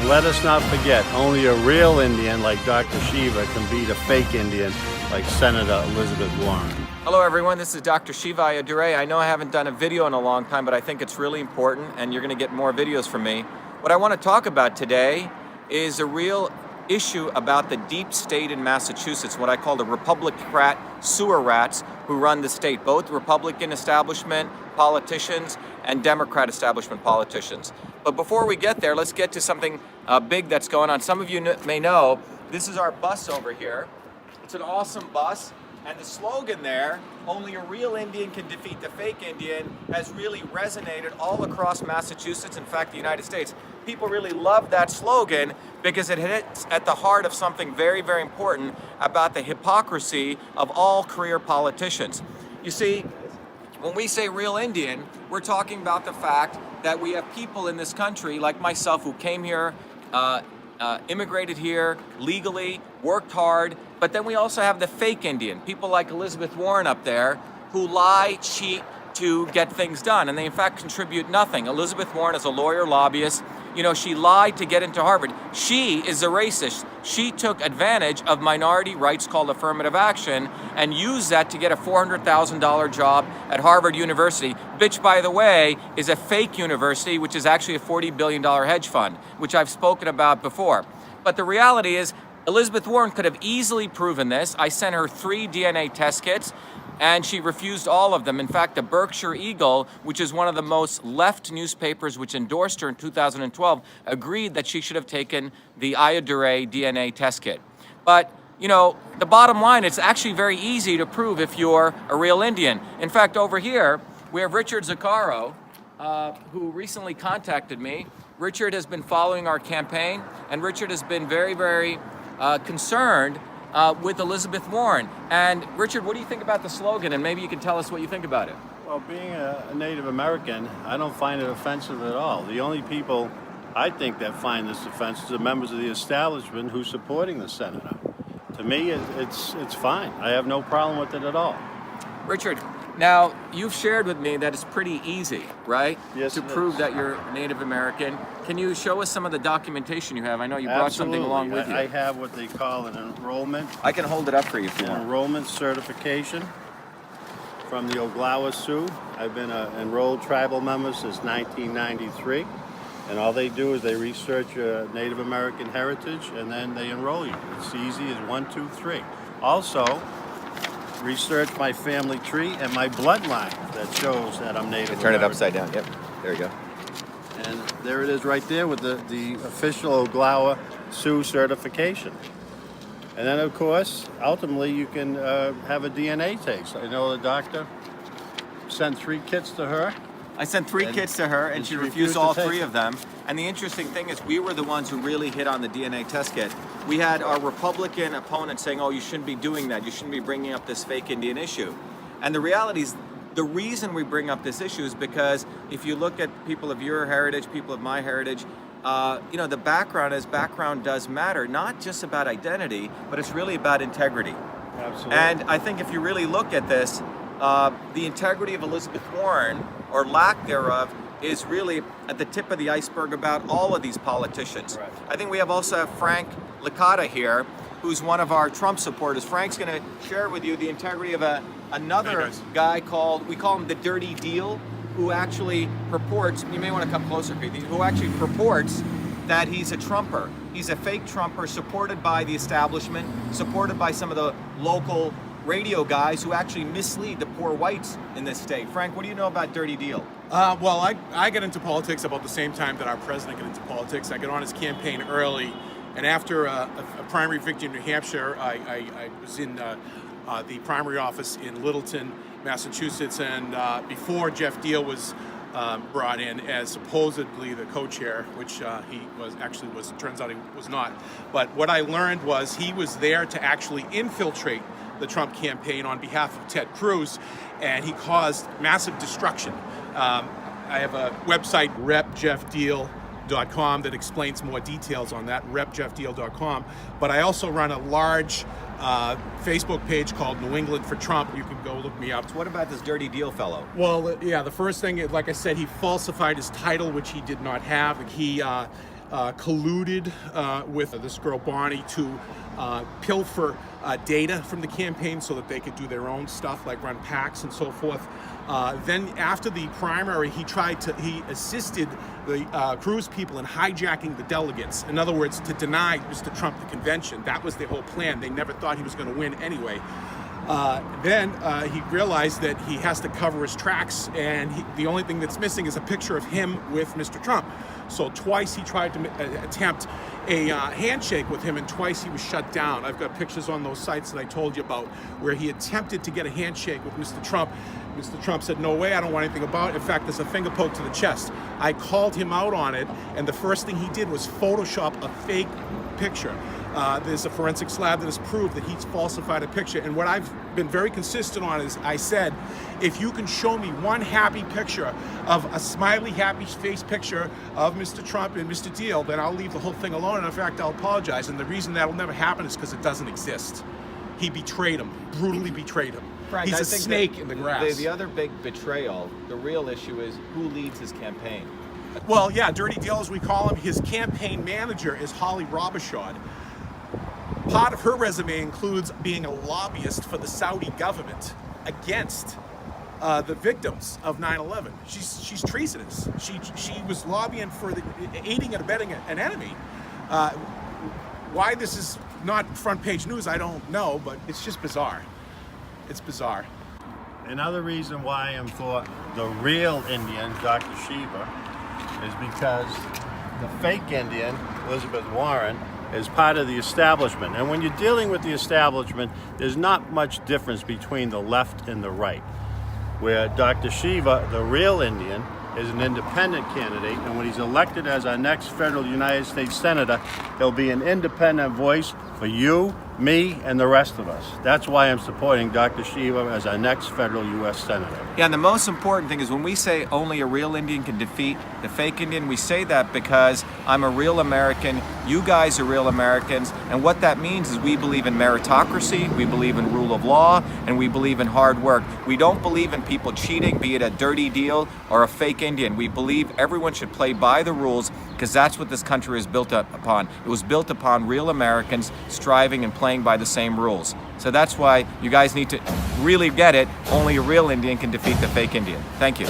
And let us not forget, only a real Indian like Dr. Shiva can beat a fake Indian like Senator Elizabeth Warren. Hello everyone, this is Dr. Shiva Ayyadurai. I know I haven't done a video in a long time, but I think it's really important and you're going to get more videos from me. What I want to talk about today is a real issue about the deep state in Massachusetts, what I call the Republican sewer rats who run the state, both Republican establishment politicians and Democrat establishment politicians. But before we get there, let's get to something big that's going on. Some of you may know, this is our bus over here. It's an awesome bus. And the slogan there, only a real Indian can defeat the fake Indian, has really resonated all across Massachusetts, in fact, the United States. People really love that slogan because it hits at the heart of something very, very important about the hypocrisy of all career politicians. You see, when we say real Indian, we're talking about the fact that we have people in this country, like myself, who came here, immigrated here legally, worked hard, but then we also have the fake Indian, people like Elizabeth Warren up there, who lie, cheat to get things done, and they in fact contribute nothing. Elizabeth Warren is a lawyer, lobbyist. You know, she lied to get into Harvard. She is a racist. She took advantage of minority rights called affirmative action and used that to get a $400,000 job at Harvard University, which, by the way, is a fake university, which is actually a $40 billion hedge fund, which I've spoken about before. But the reality is, Elizabeth Warren could have easily proven this. I sent her 3 DNA test kits, and she refused all of them. In fact, the Berkshire Eagle, which is one of the most left newspapers which endorsed her in 2012, agreed that she should have taken the Ayyadurai DNA test kit. But, you know, the bottom line, it's actually very easy to prove if you're a real Indian. In fact, over here, we have Richard Zuccaro, who recently contacted me. Richard has been following our campaign, and Richard has been very, very concerned with Elizabeth Warren. And Richard, what do you think about the slogan? And maybe you can tell us what you think about it. Well, being a Native American, I don't find it offensive at all. The only people I think that find this offensive are members of the establishment who's supporting the senator. To me, it's fine. I have no problem with it at all. Richard, now you've shared with me that it's pretty easy, right? Yes, to prove that you're Native American. Can you show us some of the documentation you have? I know you brought something along with you. I have what they call an enrollment. I can hold it up for you if you want. Enrollment certification from the Oglala Sioux. I've been an enrolled tribal member since 1993. And all they do is they research your Native American heritage and then they enroll you. It's easy as 1, 2, 3. Also, research my family tree and my bloodline that shows that I'm Native American. Turn it upside down. Yep, there you go. And there it is right there with the official Oglala Sioux certification. And then, of course, ultimately you can have a DNA test. I know the doctor sent 3 kits to her. I sent 3 kits to her, and she refused all 3 of them. And the interesting thing is, we were the ones who really hit on the DNA test kit. We had our Republican opponents saying, oh, you shouldn't be doing that. You shouldn't be bringing up this fake Indian issue. And the reality is, the reason we bring up this issue is because if you look at people of your heritage, people of my heritage, you know, the background does matter, not just about identity, but it's really about integrity. Absolutely. And I think if you really look at this, the integrity of Elizabeth Warren, or lack thereof, is really at the tip of the iceberg about all of these politicians. Right. I think we also have Frank Licata here, who's one of our Trump supporters. Frank's going to share with you the integrity of another guy called, we call him the Dirty Deal, who actually purports, you may want to come closer, Preeti, who actually purports that he's a Trumper. He's a fake Trumper supported by the establishment, supported by some of the local radio guys who actually mislead the poor whites in this state. Frank, what do you know about Dirty Deal? Well, I got into politics about the same time that our president got into politics. I got on his campaign early, and after a primary victory in New Hampshire, I was in the primary office in Littleton, Massachusetts, and before Jeff Deal was brought in as supposedly the co-chair, which he was, turns out he was not. But what I learned was he was there to actually infiltrate the Trump campaign on behalf of Ted Cruz, and he caused massive destruction. I have a website, repjeffdeal.com, that explains more details on that, repjeffdeal.com. But I also run a large Facebook page called New England for Trump. You can go look me up. So what about this Dirty Deal fellow? Well, yeah, the first thing, like I said, he falsified his title, which he did not have. He colluded with this girl Bonnie to pilfer data from the campaign so that they could do their own stuff, like run PACs and so forth. Then after the primary, he assisted the Cruz people in hijacking the delegates. In other words, to deny Mr. Trump the convention. That was their whole plan. They never thought he was going to win anyway. Then he realized that he has to cover his tracks, and the only thing that's missing is a picture of him with Mr. Trump. So twice he tried to attempt a handshake with him, and twice he was shut down. I've got pictures on those sites that I told you about where he attempted to get a handshake with Mr. Trump. Mr. Trump said, "No way, I don't want anything about it. In fact, there's a finger poke to the chest." I called him out on it, and the first thing he did was Photoshop a fake picture. There's a forensics lab that has proved that he's falsified a picture. And what I've been very consistent on is I said, if you can show me one happy picture of a smiley, happy face picture of Mr. Trump and Mr. Deal, then I'll leave the whole thing alone. And in fact, I'll apologize. And the reason that'll never happen is because it doesn't exist. He betrayed him, brutally betrayed him. Frank, He's I a think snake that in the grass. The other big betrayal, the real issue is who leads his campaign. Well, yeah, Dirty Deal, as we call him, his campaign manager is Holly Robichaud. Part of her resume includes being a lobbyist for the Saudi government against the victims of 9/11. She's treasonous. She was lobbying for aiding and abetting an enemy. Why this is not front page news, I don't know, but it's just bizarre. It's bizarre. Another reason why I'm for the real Indian, Dr. Shiva, is because the fake Indian, Elizabeth Warren, is part of the establishment. And when you're dealing with the establishment, there's not much difference between the left and the right. Where Dr. Shiva, the real Indian, is an independent candidate, and when he's elected as our next federal United States Senator, he'll be an independent voice for you, me, and the rest of us. That's why I'm supporting Dr. Shiva as our next federal U.S. Senator. Yeah, and the most important thing is when we say only a real Indian can defeat the fake Indian, we say that because I'm a real American, you guys are real Americans, and what that means is we believe in meritocracy, we believe in rule of law, and we believe in hard work. We don't believe in people cheating, be it a dirty deal or a fake Indian. We believe everyone should play by the rules because that's what this country is built up upon. It was built upon real Americans striving and playing by the same rules. So that's why you guys need to really get it. Only a real Indian can defeat the fake Indian. Thank you.